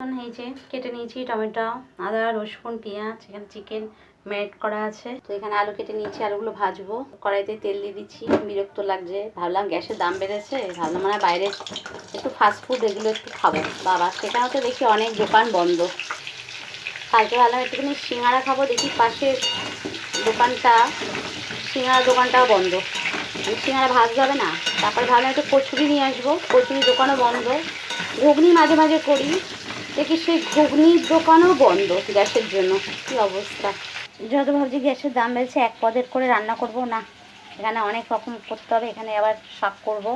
হয়েছে কেটে নিয়েছি টমেটো, আদা, রসুন, পেঁয়াজ। এখানে চিকেন ম্যারিনেট করা আছে। তো এখানে আলু কেটে নিয়েছি, আলুগুলো ভাজবো। কড়াইতে তেল দিয়ে দিচ্ছি। বিরক্ত লাগছে, ভাবলাম গ্যাসের দাম বেড়েছে, ভাবলাম মানে বাইরে একটু ফাস্টফুড এগুলো একটু খাবো। বাবা সেখানেও তো দেখি অনেক দোকান বন্ধ। কালকে ভাবলাম একটুখানি সিঙ্গাড়া খাবো, দেখি পাশের দোকানটা সিঙ্গাড়া দোকানটাও বন্ধ। সিঙ্গাড়া ভাজতে হবে না। তারপরে ভাবলাম একটু কচুরি নিয়ে আসবো, কচুরির দোকানও বন্ধ। ঘুগনি মাঝে মাঝে করি, দেখি সেই ঘুগনির দোকানও বন্ধ গ্যাসের জন্য। কী অবস্থা! যত ভাবছি গ্যাসের দাম বেড়েছে, এক পদের করে রান্না করব না, এখানে অনেক রকম করতে হবে। এখানে আবার শাক করব।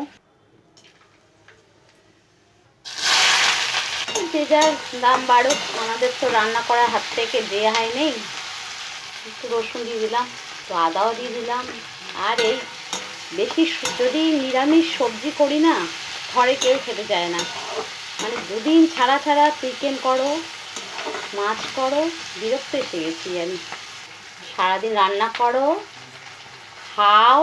যে যার দাম বাড়ুক, আমাদের তো রান্না করার হাত থেকে রেহাই নেই। একটু রসুন দিয়ে দিলাম, তো আদাও দিয়ে দিলাম। আর এই বেশি যদি নিরামিষ সবজি করি না, ঘরে কেউ খেতে চায় না। মানে দুদিন ছাড়া ছাড়া চিকেন করো, মাছ করো, বিরক্ত এসে গেছি আমি। সারাদিন রান্না করো, খাও,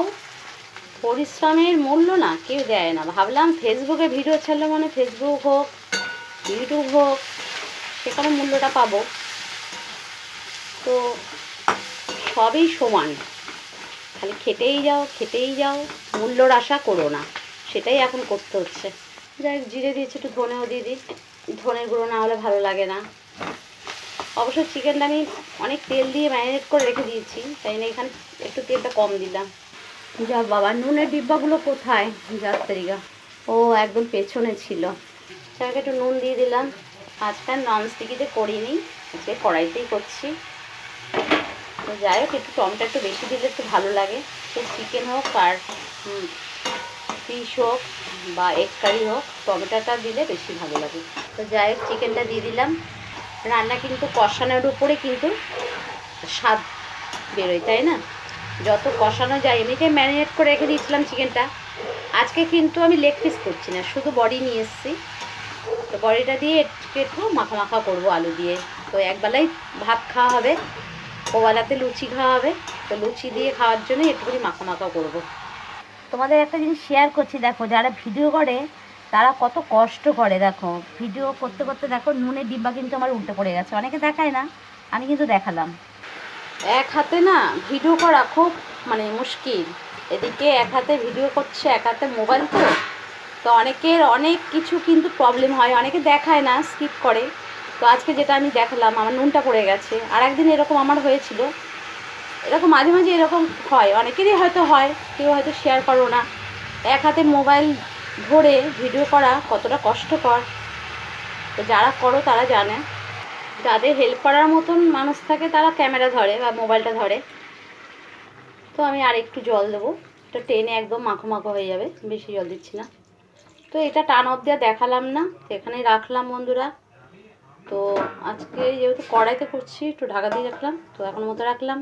পরিশ্রমের মূল্য না কেউ দেয় না। ভাবলাম ফেসবুকে ভিডিও ছাড়লে মানে ফেসবুক হোক, ইউটিউব হোক, সেখানে মূল্যটা পাবো। তো সবই সমান, খালি খেটেই যাও খেটেই যাও, মূল্যর আশা করো না। সেটাই এখন করতে হচ্ছে। যাই হোক, জিরে দিয়েছি, একটু ধনেও দিয়ে দিই। ধনের গুঁড়ো না হলে ভালো লাগে না। অবশ্য চিকেনটা আমি অনেক তেল দিয়ে ম্যারিনেট করে রেখে দিয়েছি, তাই না এখানে একটু তেলটা কম দিলাম। যা বাবা, নুনের ডিব্বাগুলো কোথায়? যাত্রীরা ও একদম পেছনে ছিল। তাকে একটু নুন দিয়ে দিলাম। আজকে ননস্টিকিতে করিনি, আজকে কড়াইতেই করছি। তো যাই হোক, একটু টমেটো একটু বেশি দিলে একটু ভালো লাগে। সে চিকেন হোক আর ফিশ হোক বা এগ কারি হোক, টমেটোটা দিলে বেশি ভালো লাগে। তো যাই হোক, চিকেনটা দিয়ে দিলাম। রান্না কিন্তু কষানোর উপরে কিন্তু স্বাদ বেরোয়, তাই না? যত কষানো যায়, এমনিতে ম্যারিনেট করে রেখে দিয়েছিলাম চিকেনটা। আজকে কিন্তু আমি লেগ পিস করছি না, শুধু বডি নিয়ে এসেছি। তো বড়িটা দিয়ে একটু মাখা মাখা করবো আলু দিয়ে। তো একবেলাই ভাত খাওয়া হবে, ওবেলাতে লুচি খাওয়া হবে। তো লুচি দিয়ে খাওয়ার জন্য একটুখানি মাখা মাখা করবো। তোমাদের একটা জিনিস শেয়ার করছি, দেখো যারা ভিডিও করে তারা কত কষ্ট করে। দেখো ভিডিও করতে করতে দেখো নুনের ডিব্বা কিন্তু আমার উল্টে পড়ে গেছে। অনেকে দেখায় না, আমি কিন্তু দেখালাম। এক হাতে না ভিডিও করা খুব মানে মুশকিল। এদিকে এক হাতে ভিডিও করছে, এক হাতে মোবাইল। তো অনেকের অনেক কিছু কিন্তু প্রবলেম হয়, অনেকে দেখায় না, স্কিপ করে। তো আজকে যেটা আমি দেখালাম, আমার নুনটা পড়ে গেছে। আর একদিন এরকম আমার হয়েছিল। এরকম মাঝে মাঝে এরকম হয়, অনেকেরই হয়তো হয়, কেউ হয়তো শেয়ার করো না। এক হাতে মোবাইল ধরে ভিডিও করা কতটা কষ্টকর, তো যারা করো তারা জানে। যাদের হেল্প করার মতন মানুষ থাকে তারা ক্যামেরা ধরে বা মোবাইলটা ধরে। তো আমি আর একটু জল দেবো, এটা টেনে একদম মাখো মাখো হয়ে যাবে, বেশি জল দিচ্ছি না। তো এটা টান অবধি দেখালাম না, তো এখানেই রাখলাম বন্ধুরা। তো আজকে যেহেতু কড়াইতে করছি, একটু ঢাকা দিয়ে রাখলাম। তো এখন মতো রাখলাম।